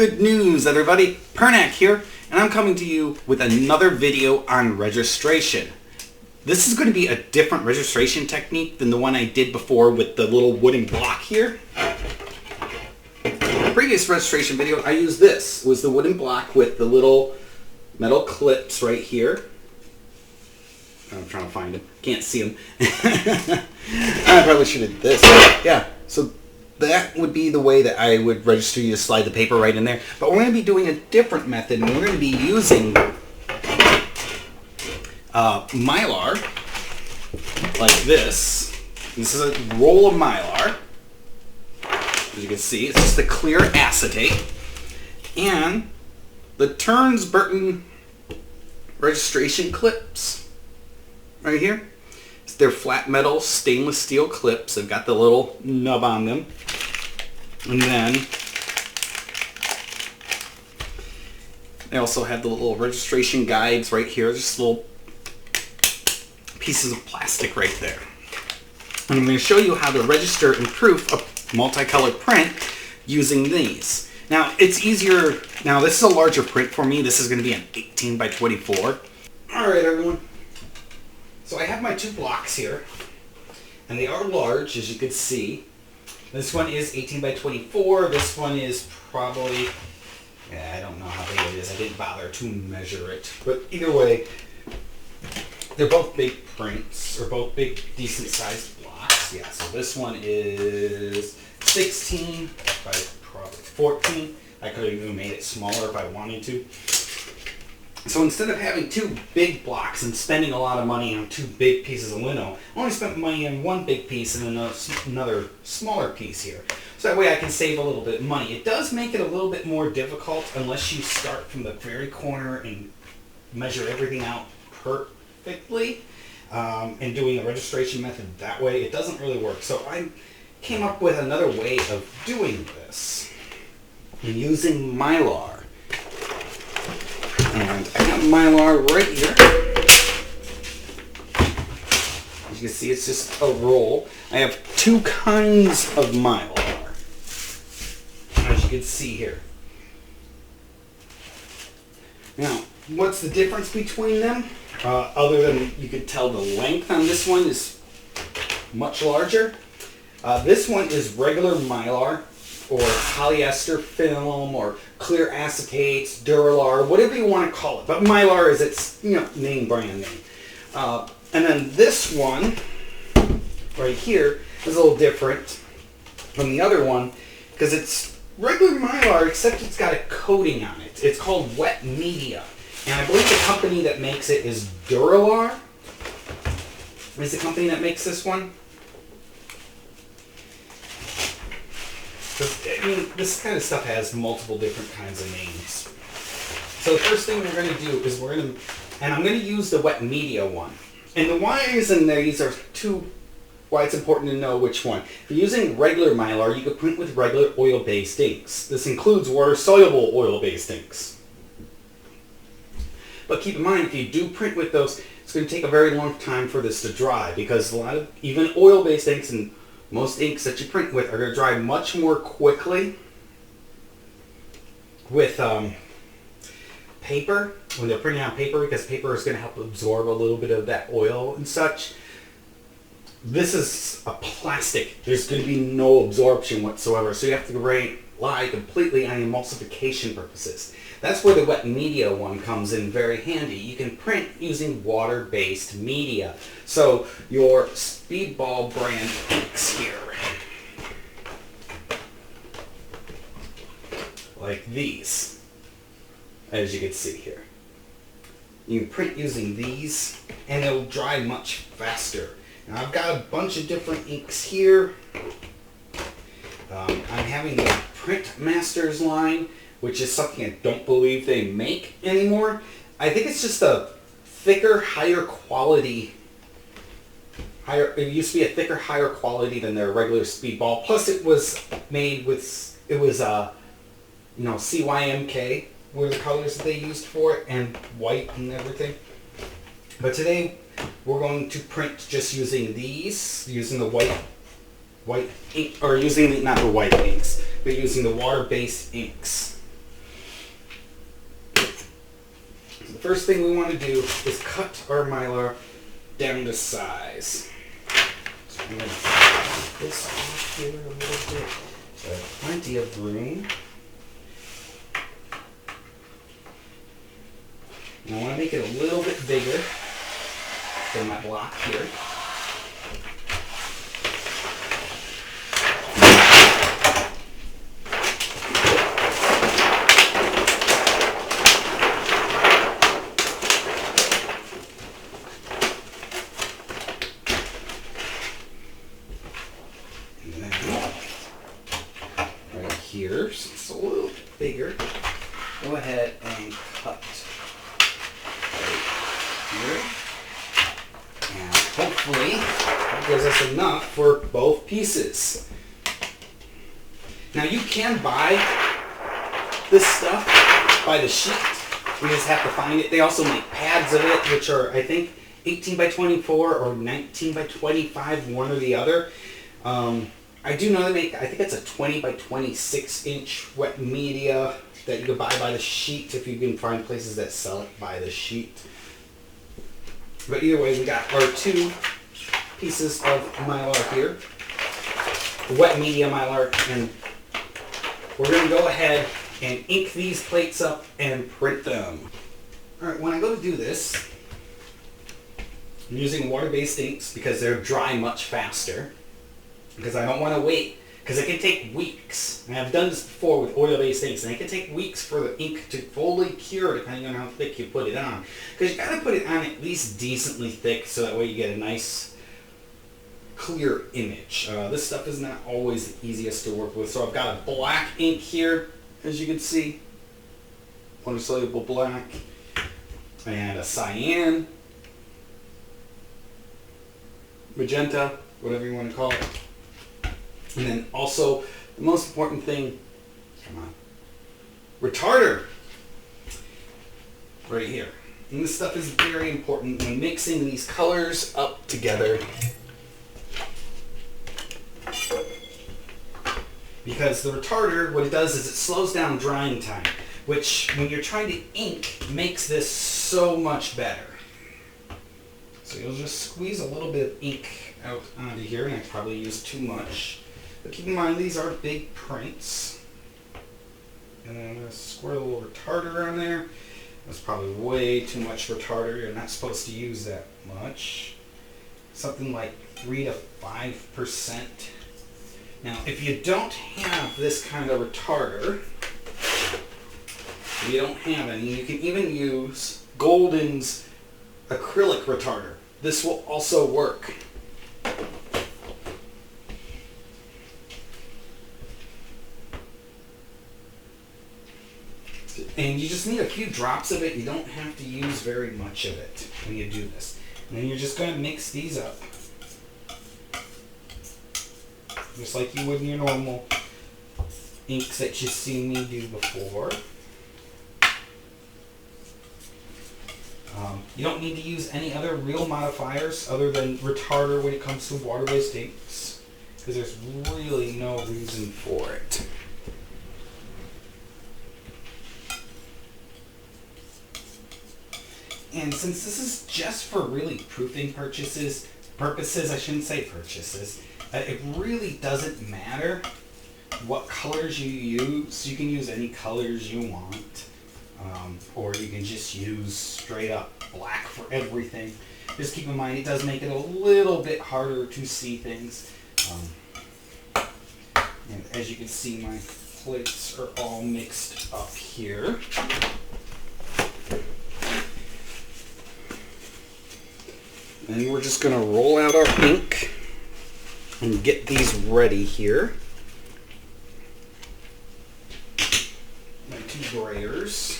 Good news, everybody. Pernak here, and I'm coming to you with another video on registration. This is going to be a different registration technique than the one I did before with the little wooden block here. The previous registration video, I used this. It was the wooden block with the little metal clips right here. I'm trying to find them. Can't see them. I probably should have did this. Yeah, so that would be the way that I would register you to slide the paper right in there. But we're going to be doing a different method, and we're going to be using Mylar, like this. This is a roll of Mylar. As you can see, it's just a clear acetate. And the Ternes-Burton registration clips right here. They're flat metal stainless steel clips. They've got the little nub on them. And then they also have the little registration guides right here. Just little pieces of plastic right there. And I'm going to show you how to register and proof a multicolored print using these. Now, it's easier. Now, this is a larger print for me. This is going to be an 18 by 24. All right, everyone. So I have my two blocks here, and they are large, as you can see. This one is 18 by 24. This one is probably, I don't know how big it is. I didn't bother to measure it. But either way, they're both big prints, or both big, decent-sized blocks. Yeah, so this one is 16 by probably 14. I could have even made it smaller if I wanted to. So instead of having two big blocks and spending a lot of money on two big pieces of lino, I only spent money on one big piece and another smaller piece here. So that way I can save a little bit of money. It does make it a little bit more difficult unless you start from the very corner and measure everything out perfectly. And doing a registration method that way, it doesn't really work. So I came up with another way of doing this using Mylar. And I got Mylar right here. As you can see, it's just a roll. I have two kinds of Mylar, as you can see here. Now, what's the difference between them? Other than you can tell the length on this one is much larger. This one is regular Mylar, or polyester film, or clear acetates, Dura-lar, whatever you want to call it. But Mylar is its brand name. And then this one right here is a little different from the other one because it's regular Mylar, except it's got a coating on it. It's called wet media. And I believe the company that makes it is Dura-lar. Is the company that makes this one? I mean, this kind of stuff has multiple different kinds of names. So the first thing we're going to do is I'm going to use the wet media one. And the whys in these are why it's important to know which one. If you're using regular Mylar, you can print with regular oil-based inks. This includes water-soluble oil-based inks. But keep in mind, if you do print with those, it's going to take a very long time for this to dry because a lot of even oil-based inks and most inks that you print with are going to dry much more quickly with paper, when they're printing on paper, because paper is going to help absorb a little bit of that oil and such. This is a plastic. There's going to be no absorption whatsoever, so you have to rely completely on emulsification purposes. That's where the wet media one comes in very handy. You can print using water-based media. So your Speedball brand inks here, like these, as you can see here. You can print using these, and it'll dry much faster. Now I've got a bunch of different inks here. I'm having the Print Masters line, which is something I don't believe they make anymore. I think it's just a thicker, higher quality. It used to be a thicker, higher quality than their regular Speedball. Plus, it was made with CYMK were the colors that they used for it, and white and everything. But today we're going to print just using these, using the white ink, or using not the white inks, but using the water-based inks. first thing we want to do is cut our Mylar down to size. So I'm going to cut this off here a little bit. So I have plenty of room. And I want to make it a little bit bigger than my block here. Here, so it's a little bit bigger, go ahead and cut right here, and hopefully that gives us enough for both pieces. Now you can buy this stuff by the sheet, we just have to find it. They also make pads of it, which are I think 18 by 24 or 19 by 25, one or the other. I do know they make, I think it's a 20 by 26 inch wet media that you can buy by the sheet if you can find places that sell it by the sheet. But either way, we got our two pieces of Mylar here, wet media Mylar, and we're going to go ahead and ink these plates up and print them. Alright, when I go to do this, I'm using water-based inks because they're dry much faster. Because I don't want to wait, because it can take weeks. And I've done this before with oil-based inks, and it can take weeks for the ink to fully cure depending on how thick you put it on. Because you got to put it on at least decently thick so that way you get a nice clear image. This stuff is not always the easiest to work with. So I've got a black ink here, as you can see. Water-soluble black. And a cyan. Magenta, whatever you want to call it. And then also, the most important thing, come on, retarder, right here. And this stuff is very important when mixing these colors up together. Because the retarder, what it does is it slows down drying time, which when you're trying to ink, makes this so much better. So you'll just squeeze a little bit of ink out onto here, and I probably used too much. But keep in mind, these are big prints. And then I'm going to squirt a little retarder on there. That's probably way too much retarder. You're not supposed to use that much. Something like 3 to 5%. Now, if you don't have this kind of retarder, if you don't have any, you can even use Golden's acrylic retarder. This will also work. And you just need a few drops of it. You don't have to use very much of it when you do this. And then you're just going to mix these up. Just like you would in your normal inks that you've seen me do before. You don't need to use any other real modifiers other than retarder when it comes to water-based inks, because there's really no reason for it. And since this is just for really proofing purposes, I shouldn't say purchases, it really doesn't matter what colors you use. You can use any colors you want. Or you can just use straight up black for everything. Just keep in mind it does make it a little bit harder to see things. And as you can see, my plates are all mixed up here. And we're just going to roll out our ink and get these ready here. My two grayers.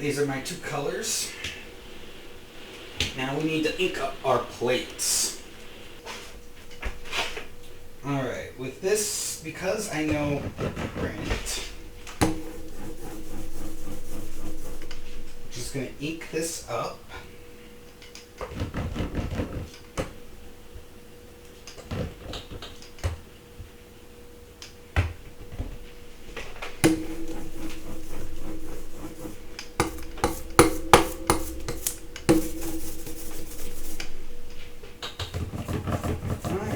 these are my two colors. Now we need to ink up our plates. Alright, with this, because I know the print, I'm just going to ink this up.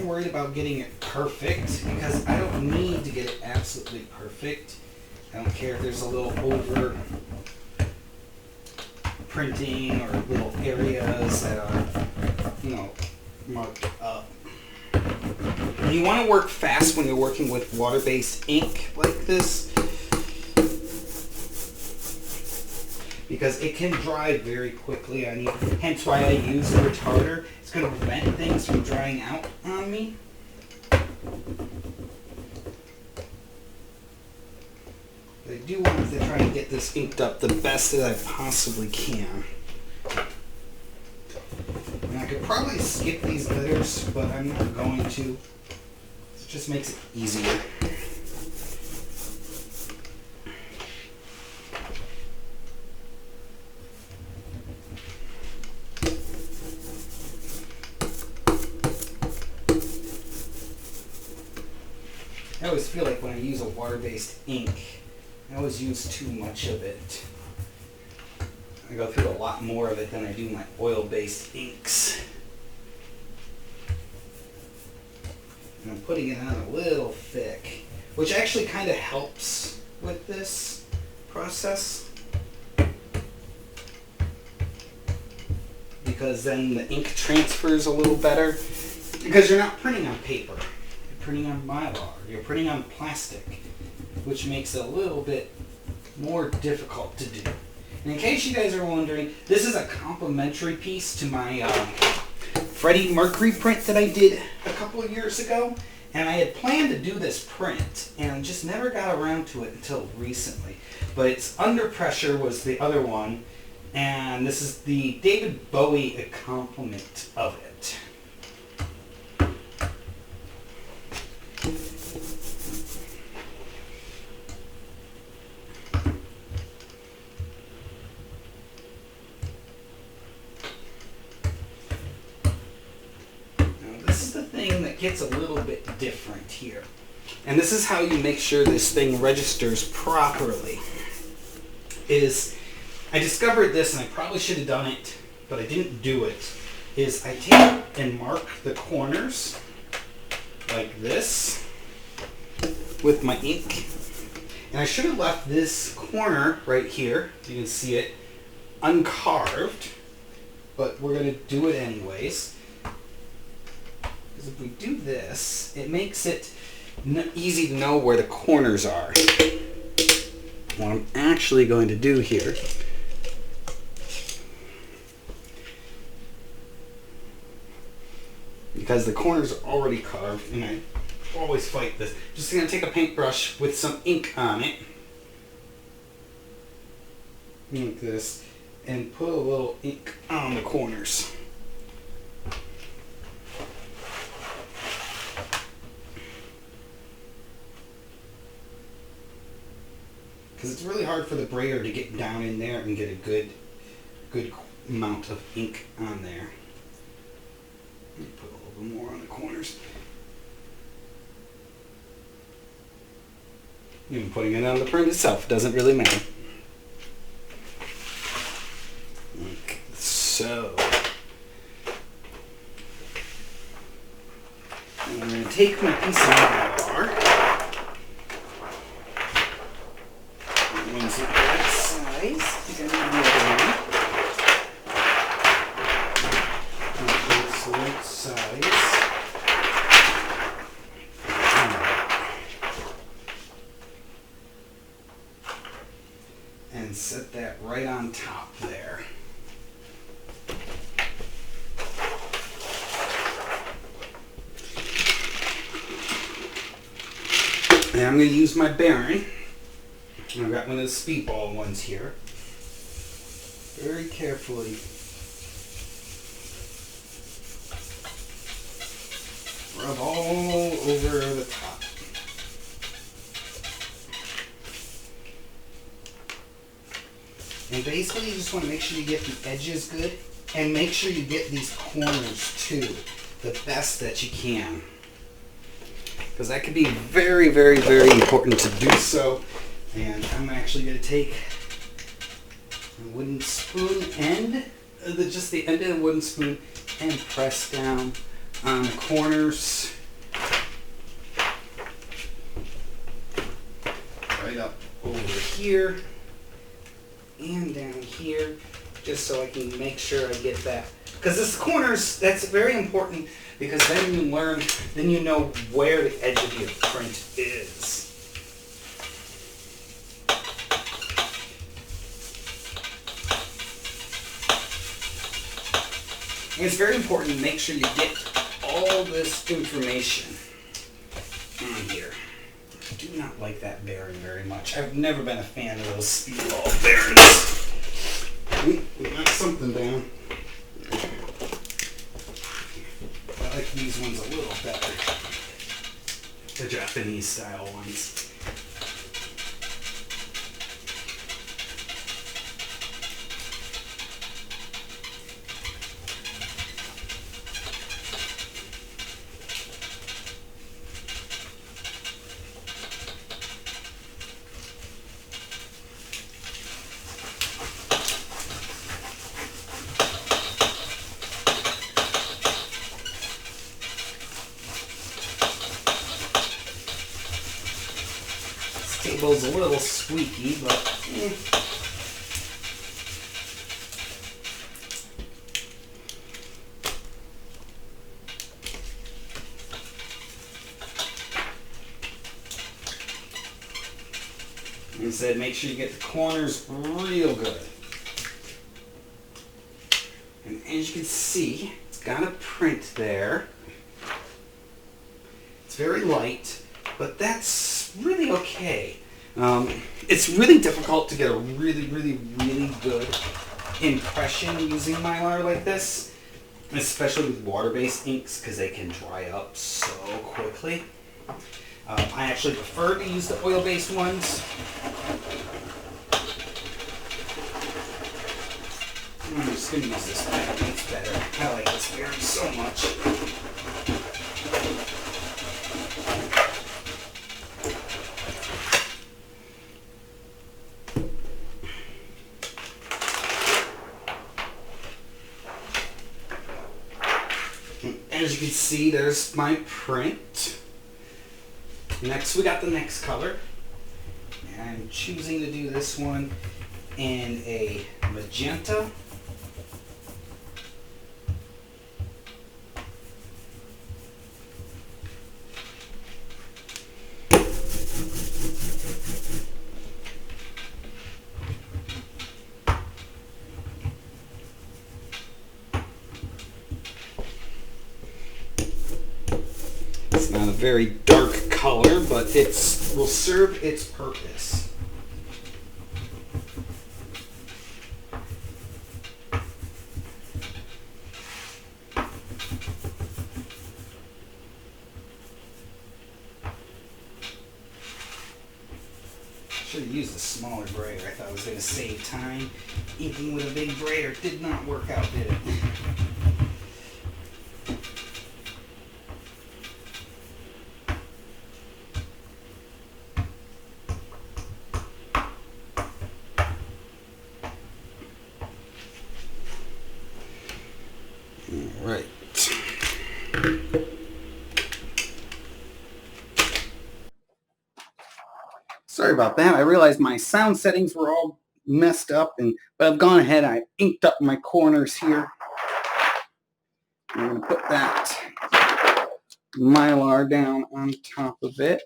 Worried about getting it perfect because I don't need to get it absolutely perfect. I don't care if there's a little over printing or little areas that are, marked up. You want to work fast when you're working with water-based ink like this because it can dry very quickly on you. Hence why I use a retarder. It's going to prevent things from drying out on me. But I do want to try and get this inked up the best that I possibly can. And I could probably skip these letters, but I'm not going to. It just makes it easier. I always feel like when I use a water-based ink, I always use too much of it. I go through a lot more of it than I do my oil-based inks. And I'm putting it on a little thick, which actually kind of helps with this process. Because then the ink transfers a little better. Because you're not printing on paper. You're printing on Mylar. You're printing on plastic, which makes it a little bit more difficult to do. And in case you guys are wondering, this is a complimentary piece to my Freddie Mercury print that I did a couple of years ago. And I had planned to do this print and just never got around to it until recently. But it's Under Pressure was the other one. And this is the David Bowie accompaniment of it. That gets a little bit different here. And this is how you make sure this thing registers properly. I discovered this, and I probably should have done it, but I didn't do it, is I take and mark the corners like this with my ink. And I should have left this corner right here, you can see it, uncarved, but we're going to do it anyways. If we do this, it makes it easy to know where the corners are. What I'm actually going to do here because the corners are already carved, and I always fight this. Just going to take a paintbrush with some ink on it, like this, and put a little ink on the corners. Because it's really hard for the brayer to get down in there and get a good amount of ink on there. Let me put a little bit more on the corners. Even putting it on the print itself doesn't really matter. Like so. And I'm going to take my piece of Mylar. One's the right size. I think I need the other one. It's the right size. And set that right on top there. And I'm going to use my bearing. I've got one of the speedball ones here. very carefully. Rub all over the top. And basically you just want to make sure you get the edges good and make sure you get these corners too, the best that you can. Because that can be very, very, very important to do so. And I'm actually going to take a wooden spoon end, just the end of the wooden spoon, and press down on the corners. Right up over here and down here, just so I can make sure I get that. Because this corners, that's very important, because then you learn, then you know where the edge of your print is. And it's very important to make sure you get all this information on here. I do not like that bearing very much. I've never been a fan of those speed ball bearings. We got something down. I like these ones a little better. The Japanese style ones. Table's a little squeaky, but like I said, make sure you get the corners real good. And as you can see, it's got a print there. It's very light, but that's really okay. It's really difficult to get a really, really, really good impression using Mylar like this, especially with water-based inks, because they can dry up so quickly. I actually prefer to use the oil-based ones. I'm just going to use this one. It's better. I like this bearing so much. As you can see, there's my print. Next, we got the next color. And I'm choosing to do this one in a magenta. It's not a very dark color, but it will serve its purpose. Should have used a smaller brayer. I thought I was going to save time. Inking with a big brayer did not work out, did it? Right. Sorry about that. I realized my sound settings were all messed up, but I've gone ahead and I inked up my corners here. I'm going to put that Mylar down on top of it.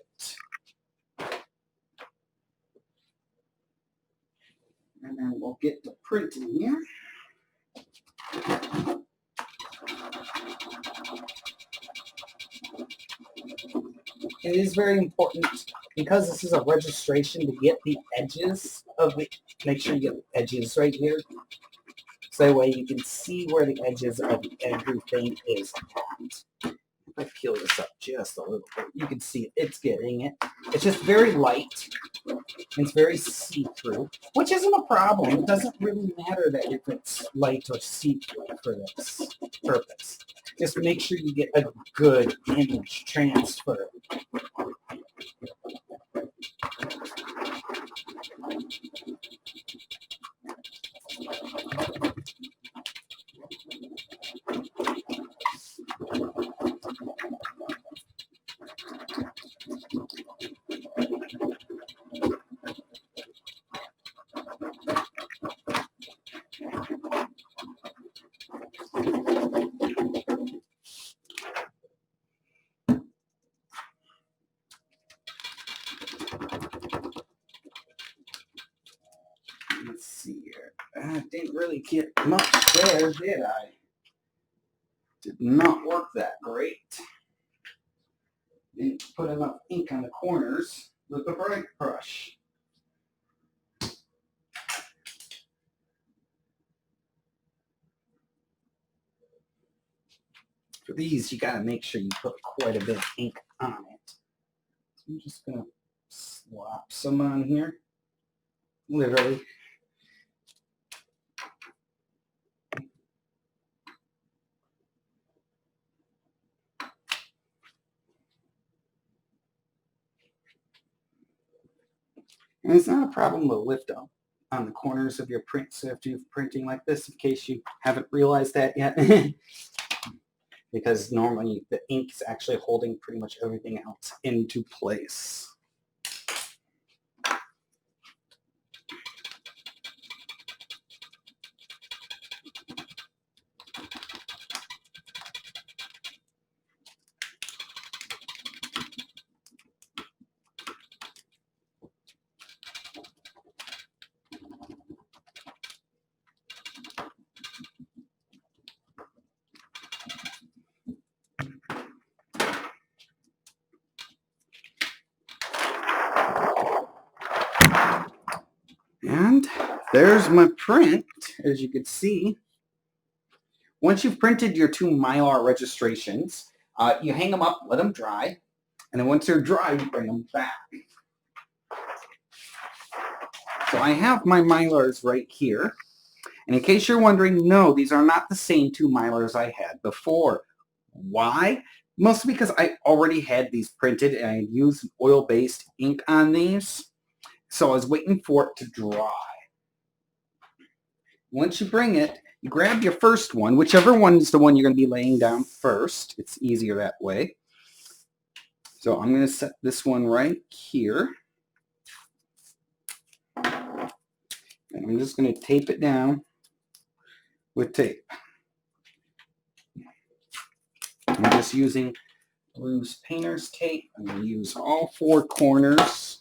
And then we'll get the printing here. It is very important, because this is a registration, to get the edges of it. Make sure you get the edges right here. So that way you can see where the edges of everything is at. If I peel this up just a little bit, you can see it's getting it. It's just very light. It's very see-through, which isn't a problem. It doesn't really matter that if it's light or see-through for this purpose. Just make sure you get a good image transfer. Let's see here. I didn't really get much there, did I? Did not work that great. Didn't put enough ink on the corners with the bright brush. For these, you gotta make sure you put quite a bit of ink on it. So I'm just gonna slop some on here. Literally. And it's not a problem to lift up on the corners of your prints after you're printing like this, in case you haven't realized that yet. Because normally the ink is actually holding pretty much everything else into place. And there's my print, as you can see. Once you've printed your 2 Mylar registrations, you hang them up, let them dry, and then once they're dry, you bring them back. So I have my Mylars right here, and in case you're wondering, no, these are not the same 2 Mylars I had before. Why? Mostly because I already had these printed, and I used oil-based ink on these. So I was waiting for it to dry. Once you bring it, you grab your first one, whichever one is the one you're going to be laying down first. It's easier that way. So I'm going to set this one right here. And I'm just going to tape it down with tape. I'm just using loose painter's tape. I'm going to use all 4 corners.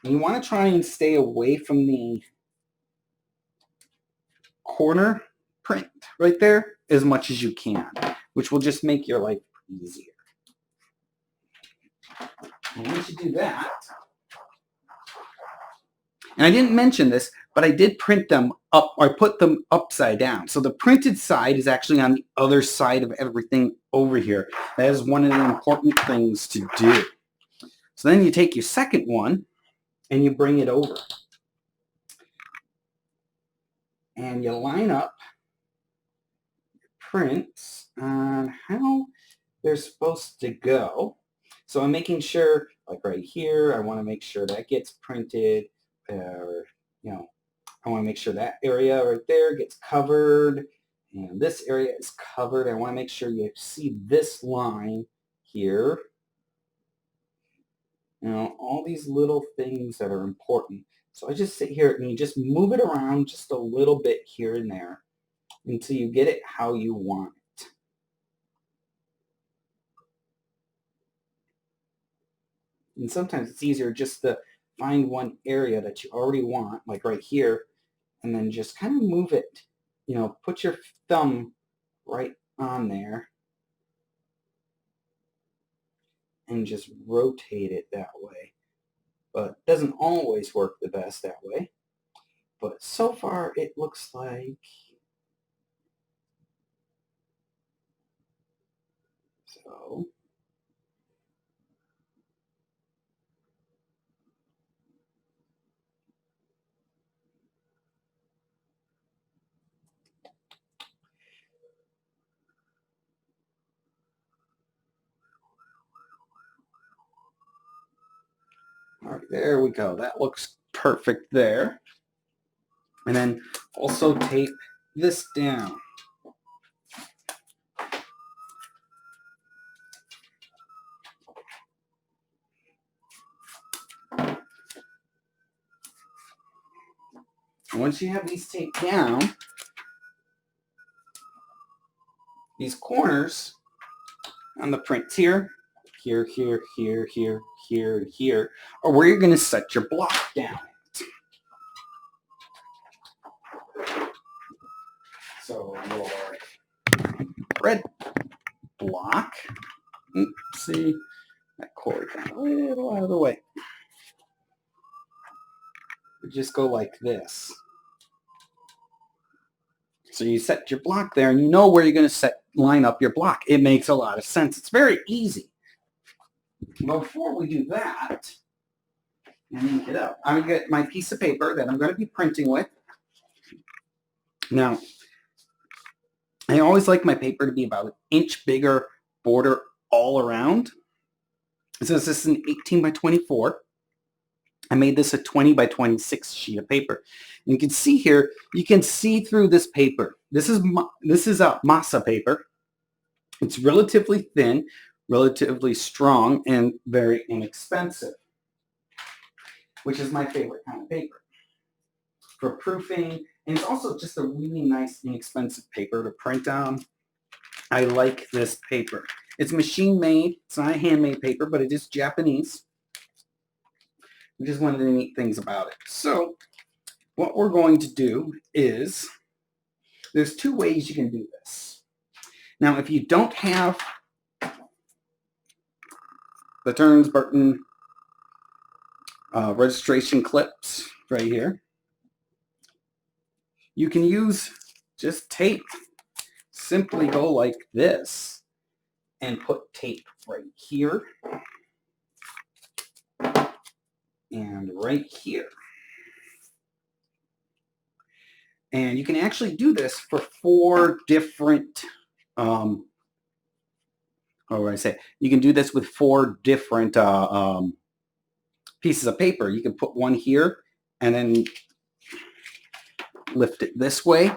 And you want to try and stay away from the corner print right there as much as you can, which will just make your life easier. And once you do that, and I didn't mention this, but I did print them up, or I put them upside down. So the printed side is actually on the other side of everything over here. That is one of the important things to do. So then you take your second one and you bring it over. And you line up your prints on how they're supposed to go. So I'm making sure, like right here, I want to make sure that gets printed, or, you know, I want to make sure that area right there gets covered, and this area is covered. I want to make sure you see this line here. You know, all these little things that are important. So I just sit here and you just move it around just a little bit here and there until you get it how you want it. And sometimes it's easier just to find one area that you already want, like right here, and then just kind of move it. You know, put your thumb right on there and just rotate it that way. But it doesn't always work the best that way. But so far it looks like So all right, there we go. That looks perfect there. And then also tape this down. Once you have these taped down, these corners on the prints here, here, here, here, here, here, and here, are where you're going to set your block down. So your red block, see, that cord got a little out of the way. We just go like this. So you set your block there, and you know where you're going to line up your block. It makes a lot of sense. It's very easy. Before we do that, and ink it up, I'm going to get my piece of paper that I'm going to be printing with. Now, I always like my paper to be about an inch bigger border all around. Since this is an 18 by 24, I made this a 20 by 26 sheet of paper. And you can see here, you can see through this paper. This is a masa paper. It's relatively thin, relatively strong, and very inexpensive, which is my favorite kind of paper for proofing. And it's also just a really nice, inexpensive paper to print on. I like this paper. It's machine made. It's not a handmade paper, but it is Japanese, which is one of the neat things about it. So what we're going to do is, there's two ways you can do this. Now, if you don't have the Ternes-Burton registration clips right here, you can use just tape. Simply go like this and put tape right here and right here. And you can actually do this for 4 different, how do I say? You can do this with 4 different pieces of paper. You can put one here and then lift it this way.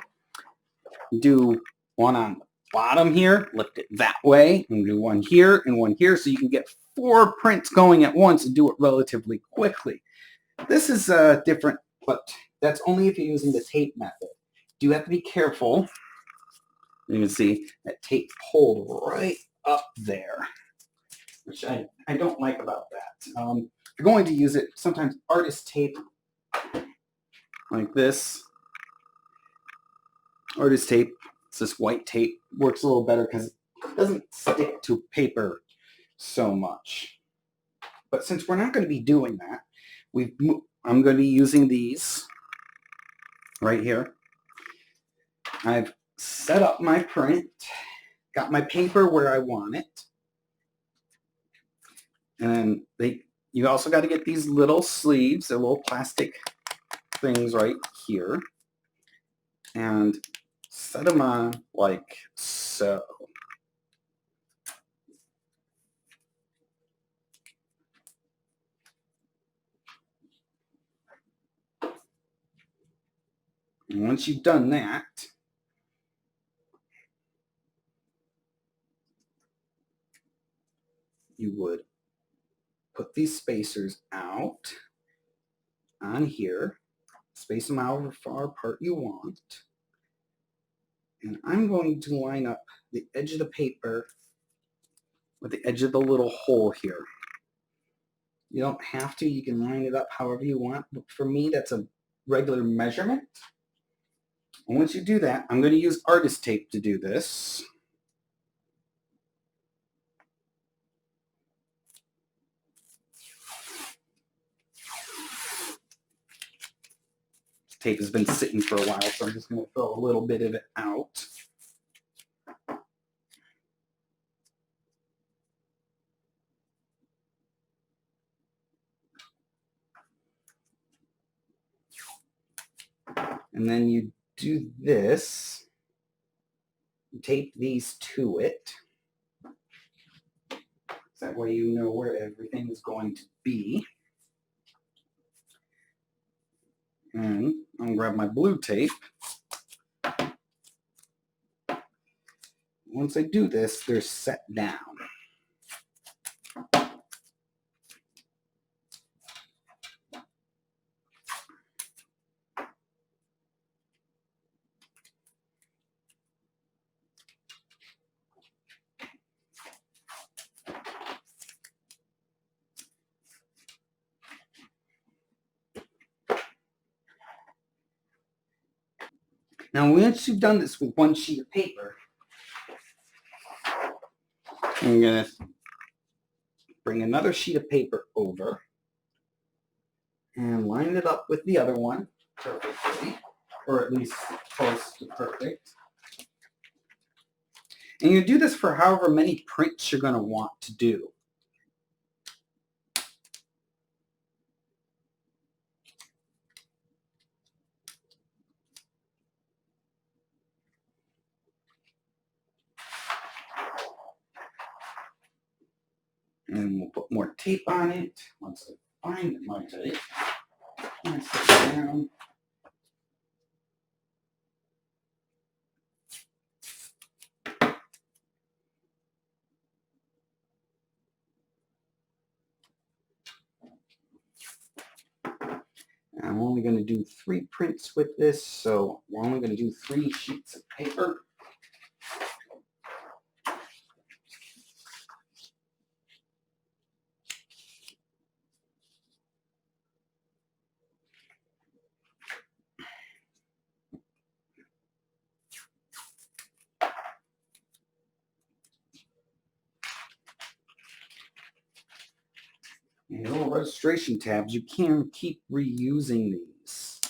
Do one on the bottom here, lift it that way, and do one here and one here, so you can get 4 prints going at once and do it relatively quickly. This is different, but that's only if you're using the tape method. You have to be careful. You can see that tape pulled right up there, which I don't like about that. If you're going to use it, sometimes artist tape like this. Artist tape, it's this white tape, works a little better because it doesn't stick to paper so much. But since we're not going to be doing that, I'm going to be using these right here. I've set up my print, got my paper where I want it, and you also got to get these little sleeves, they're little plastic things right here, and set them on like so. And once you've done that, you would put these spacers out on here, space them however far apart you want, and I'm going to line up the edge of the paper with the edge of the little hole here. You don't have to, you can line it up however you want, but for me that's a regular measurement. And once you do that, I'm going to use artist tape to do this. Tape has been sitting for a while, so I'm just going to throw a little bit of it out. And then you do this, tape these to it. That way you know where everything is going to be. And I'm going to grab my blue tape. Once I do this, they're set down. Now, once you've done this with one sheet of paper, I'm going to bring another sheet of paper over and line it up with the other one perfectly, or at least close to perfect. And you do this for however many prints you're going to want to do. And we'll put more tape on it. Once I find my tape, I sit down. I'm only going to do 3 prints with this, so we're only going to do 3 sheets of paper. And little registration tabs, you can keep reusing these.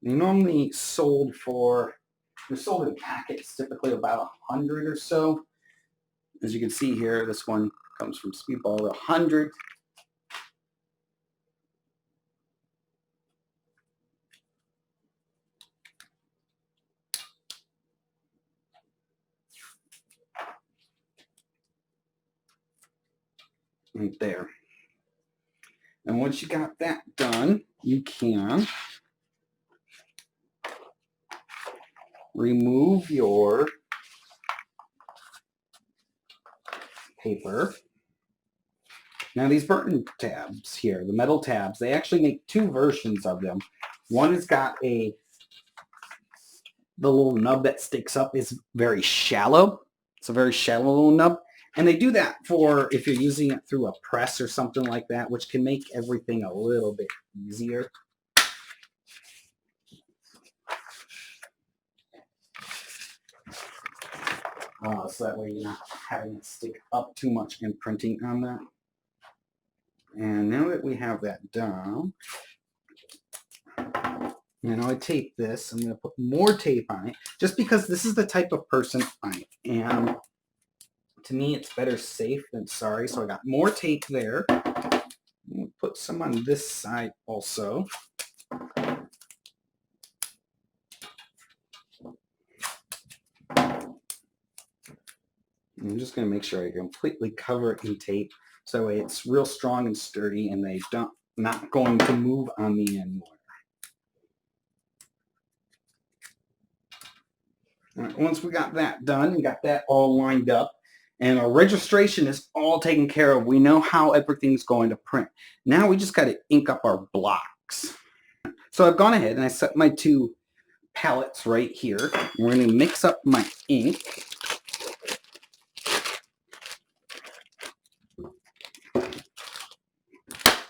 They're normally sold they're sold in packets, typically about 100 or so. As you can see here, this one comes from Speedball, 100. Right there. And once you got that done, you can remove your paper. Now these Burton tabs here, the metal tabs, they actually make 2 versions of them. One has got the little nub that sticks up is very shallow. It's a very shallow little nub. And they do that for if you're using it through a press or something like that, which can make everything a little bit easier. So that way you're not having it stick up too much and printing on that. And now that we have that done, now I tape this. I'm going to put more tape on it just because this is the type of person I am. To me, it's better safe than sorry. So I got more tape there. We'll put some on this side also. I'm just going to make sure I completely cover it in tape so that way it's real strong and sturdy and they not going to move on me anymore. All right, once we got that done and got that all lined up and our registration is all taken care of, we know how everything's going to print. Now we just got to ink up our blocks. So I've gone ahead and I set my 2 palettes right here. We're going to mix up my ink.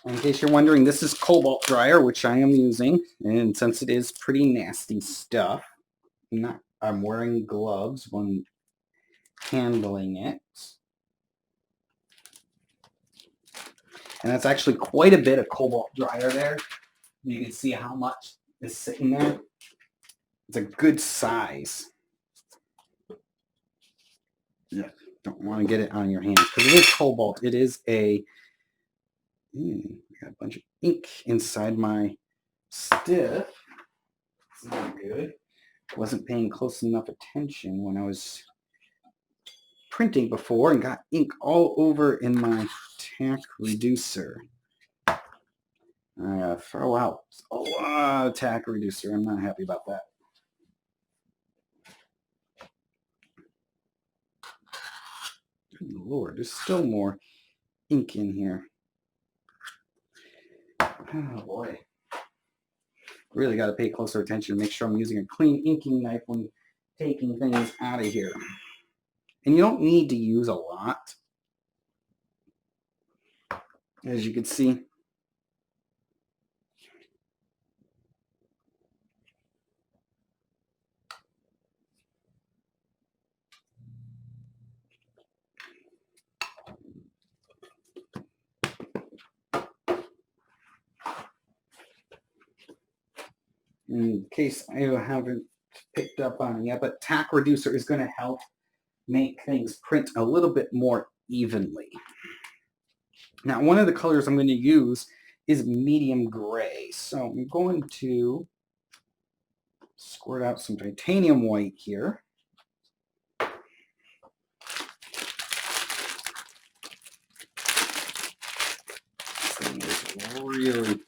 In case you're wondering, this is cobalt dryer, which I am using, and since it is pretty nasty stuff, I'm wearing gloves when handling it. And that's actually quite a bit of cobalt dryer there. You can see how much is sitting there. It's a good size. Yeah, don't want to get it on your hands because it is cobalt. It is I got a bunch of ink inside my stiff. not good. Wasn't paying close enough attention when I was printing before and got ink all over in my tack reducer. I gotta throw out a lot of tack reducer. I'm not happy about that. Good Lord, there's still more ink in here. Oh boy. Really got to pay closer attention to make sure I'm using a clean inking knife when taking things out of here. And you don't need to use a lot. As you can see, in case I haven't picked up on it yet, but tack reducer is going to help make things print a little bit more evenly. Now, one of the colors I'm going to use is medium gray. So I'm going to squirt out some titanium white here. This thing is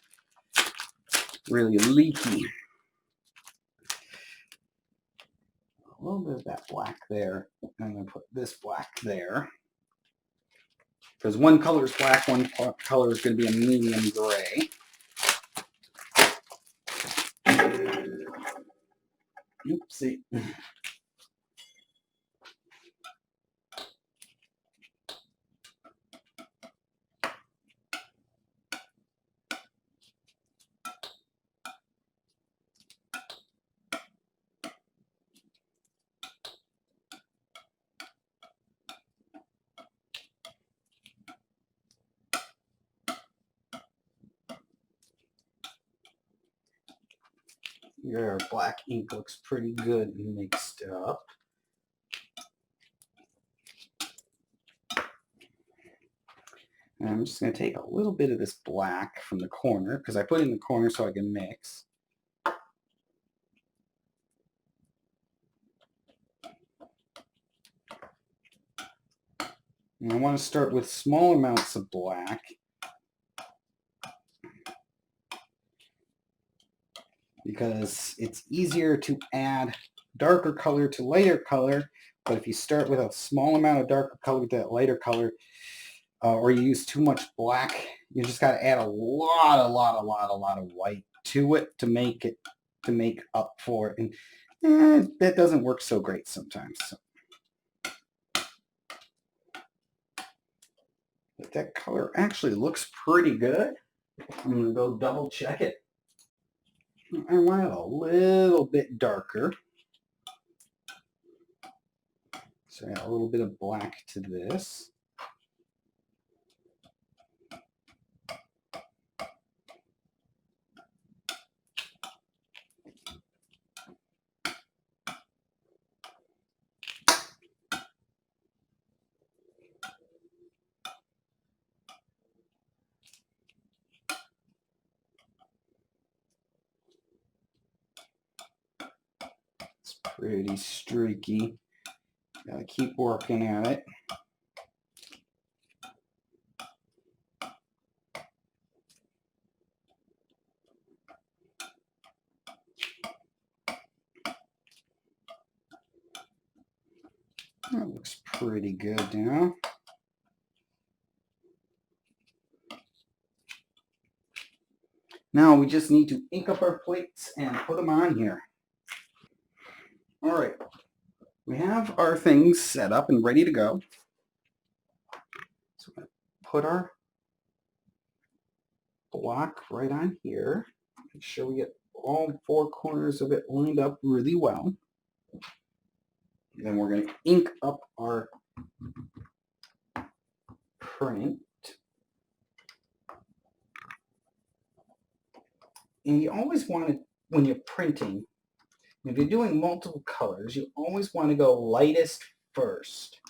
really leaky. A little bit of that black there. I'm going to put this black there. Because one color is black, one color is going to be a medium gray. Oopsie. Your black ink looks pretty good mixed up. And I'm just going to take a little bit of this black from the corner, because I put it in the corner so I can mix. And I want to start with small amounts of black. Because it's easier to add darker color to lighter color, but if you start with a small amount of darker color to that lighter color, or you use too much black, you just got to add a lot of white to it to make up for it, and that doesn't work so great sometimes. So. But that color actually looks pretty good. I'm going to go double check it. I want it a little bit darker. So add a little bit of black to this. It's pretty streaky. Gotta keep working at it. That looks pretty good now. Now we just need to ink up our plates and put them on here. All right, we have our things set up and ready to go. So we're going to put our block right on here. Make sure we get all four corners of it lined up really well. And then we're going to ink up our print. And you always want to, when you're printing, if you're doing multiple colors, you always want to go lightest first.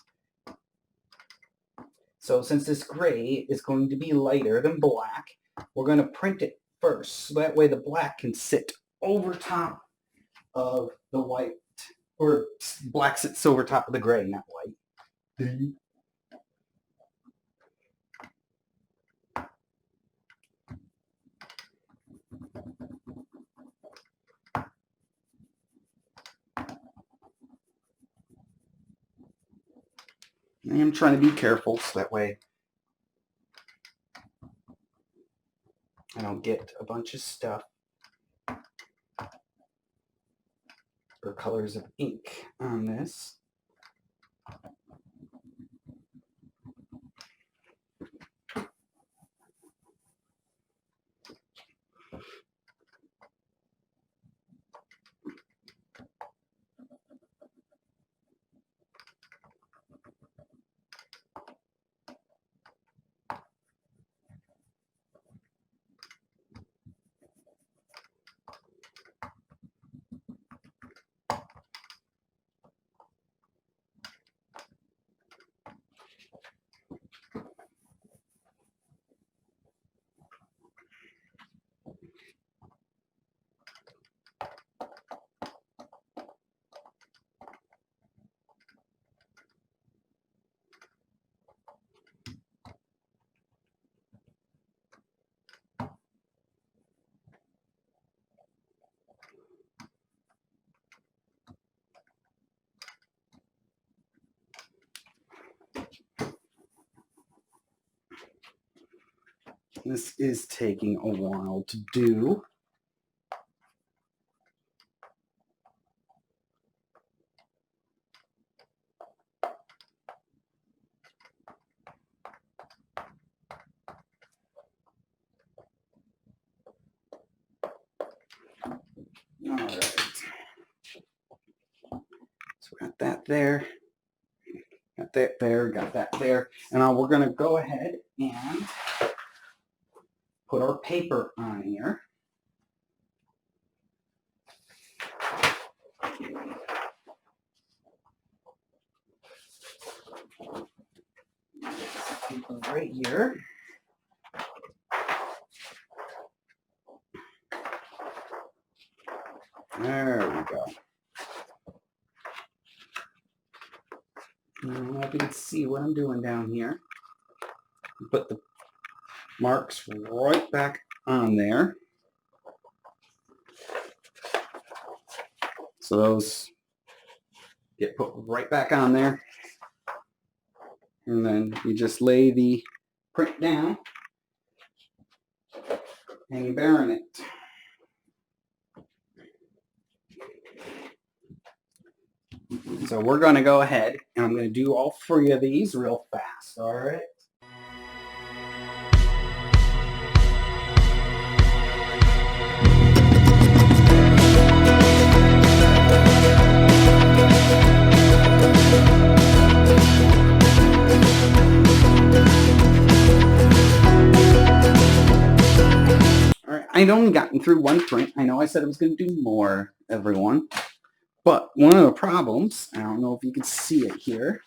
So since this gray is going to be lighter than black, we're going to print it first. So that way the black can sit over top of the white, or black sits over top of the gray, not white. I am trying to be careful so that way I don't get a bunch of stuff or colors of ink on this. This is taking a while to do. All right. So we got that there. Got that there, got that there. And now we're going to go ahead and put our paper on here. Paper right here. There we go. Now if you can see what I'm doing down here. Put the marks right back on there. So those get put right back on there. And then you just lay the print down and you burn it. So we're going to go ahead and I'm going to do all three of these real fast, all right? All right, I'd only gotten through one print. I know I said I was going to do more, everyone. But one of the problems, I don't know if you can see it here.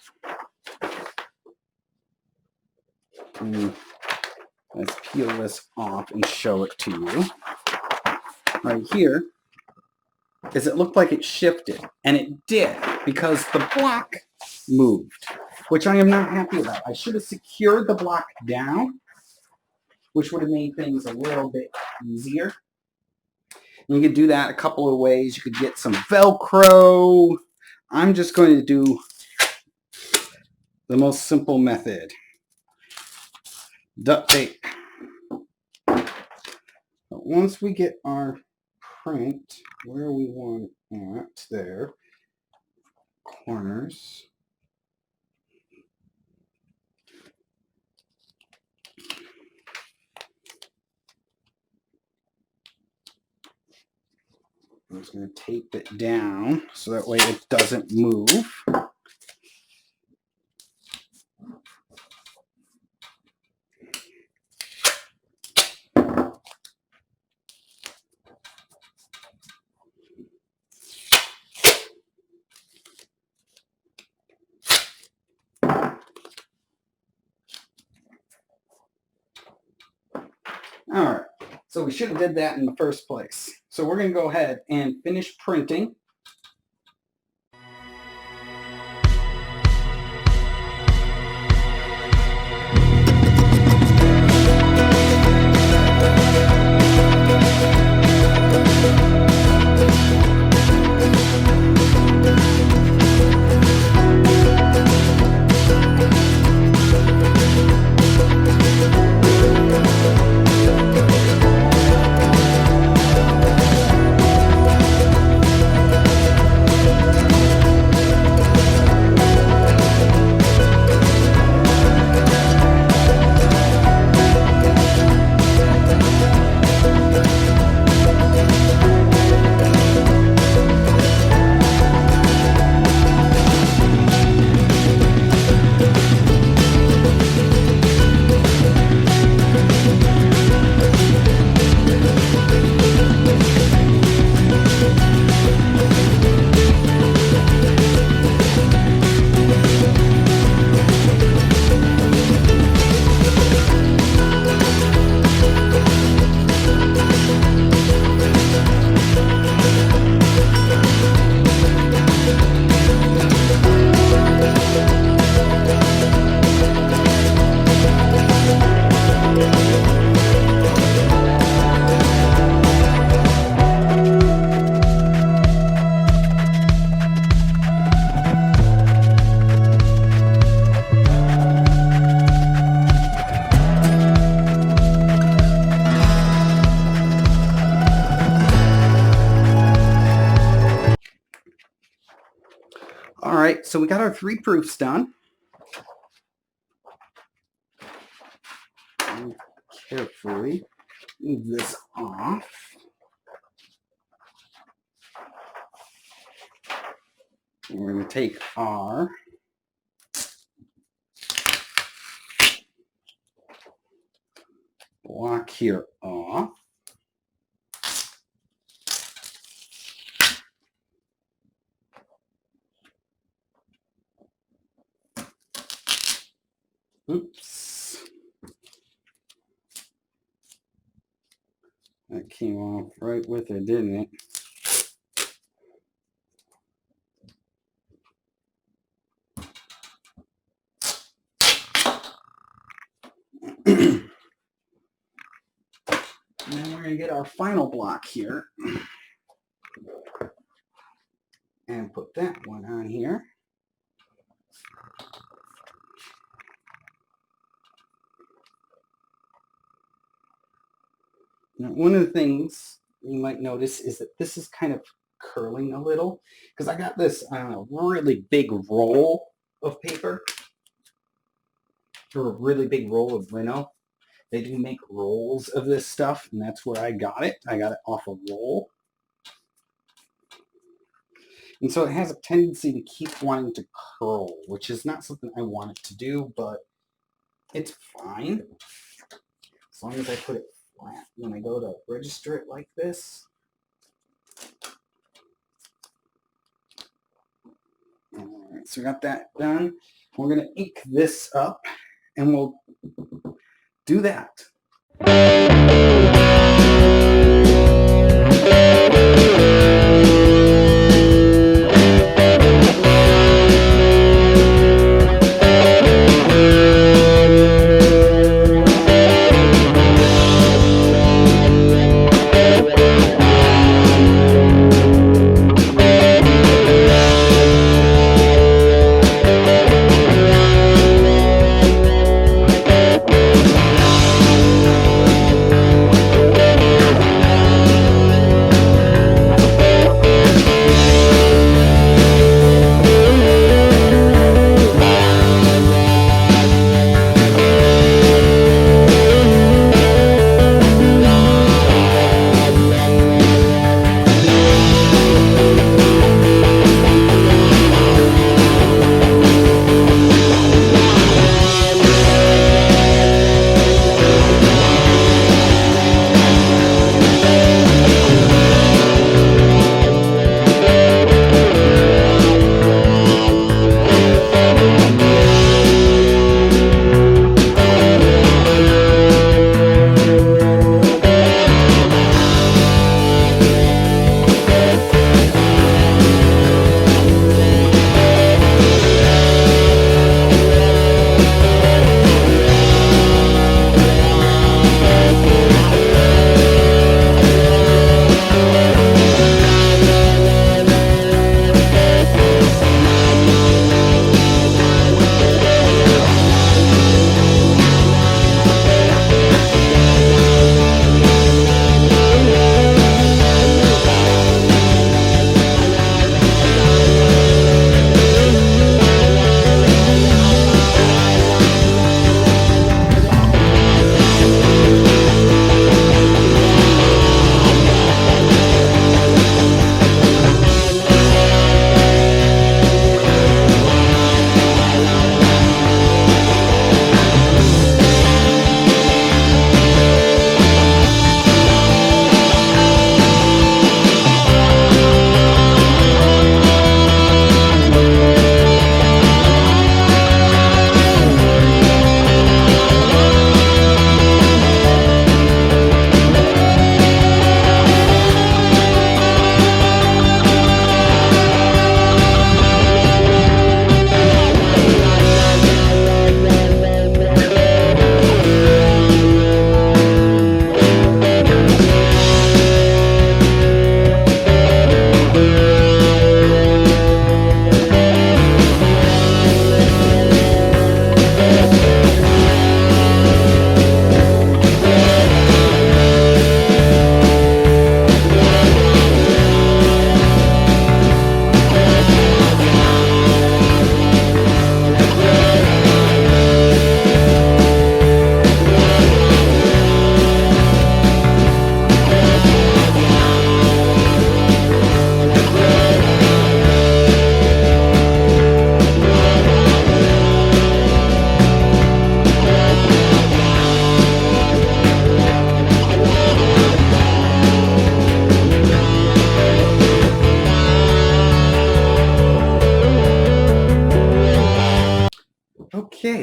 Let's peel this off and show it to you. Right here, is it looked like it shifted. And it did, because the block moved, which I am not happy about. I should have secured the block down, which would have made things a little bit easier. You could do that a couple of ways. You could get some Velcro. I'm just going to do the most simple method. Duct tape. But once we get our print where we want it at, there, corners. I'm just going to tape it down so that way it doesn't move. All right, so we should have did that in the first place. So we're going to go ahead and finish printing. All right, so we got our 3 proofs done. Carefully move this off. And we're going to take our block here off. Oops. That came off right with it, didn't it? And then we're going to get our final block here and put that one on here. Now, one of the things you might notice is that this is kind of curling a little because I got this, I don't know, really big roll of paper or a really big roll of lino. They do make rolls of this stuff, and that's where I got it. I got it off a roll. And so it has a tendency to keep wanting to curl, which is not something I want it to do, but it's fine as long as I put it flat when I go to register it like this. All right, so we got that done. We're going to ink this up, and we'll do that.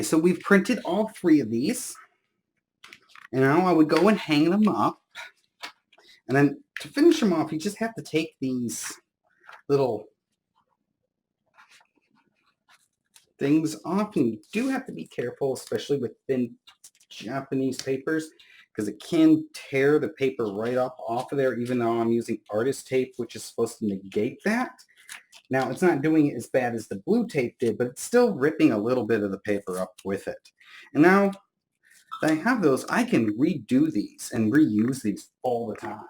so we've printed all 3 of these. And now I would go and hang them up. And then to finish them off, you just have to take these little things off. And you do have to be careful, especially with thin Japanese papers, because it can tear the paper right up off of there, even though I'm using artist tape, which is supposed to negate that. Now, it's not doing it as bad as the blue tape did, but it's still ripping a little bit of the paper up with it. And now that I have those, I can redo these and reuse these all the time.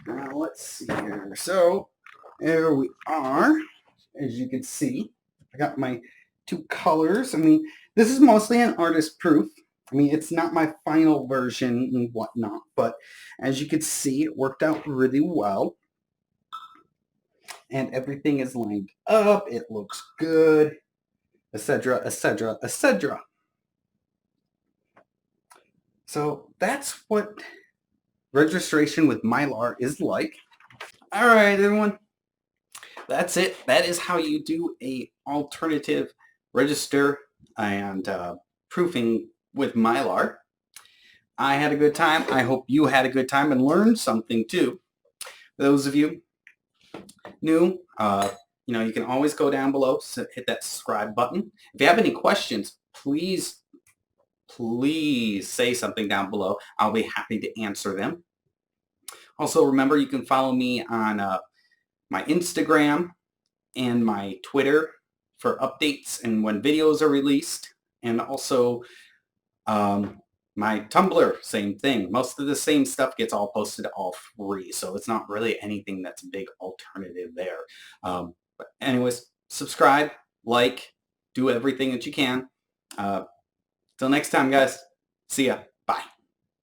Now, let's see here. So, there we are. As you can see, I got my 2 colors. I mean, this is mostly an artist proof. I mean, it's not my final version and whatnot, but as you can see, it worked out really well. And everything is lined up. It looks good, etc., etc., etc. So that's what registration with Mylar is like. All right, everyone. That's it. That is how you do a alternative register and proofing with Mylar. I had a good time. I hope you had a good time and learned something too. For those of you new, you can always go down below, so hit that subscribe button. If you have any questions, please say something down below. I'll be happy to answer them. Also, remember, you can follow me on my Instagram and my Twitter for updates and when videos are released. And also my Tumblr, same thing. Most of the same stuff gets all posted all free, so it's not really anything that's a big alternative there. But anyways, subscribe, like, do everything that you can. Till next time, guys. See ya. Bye.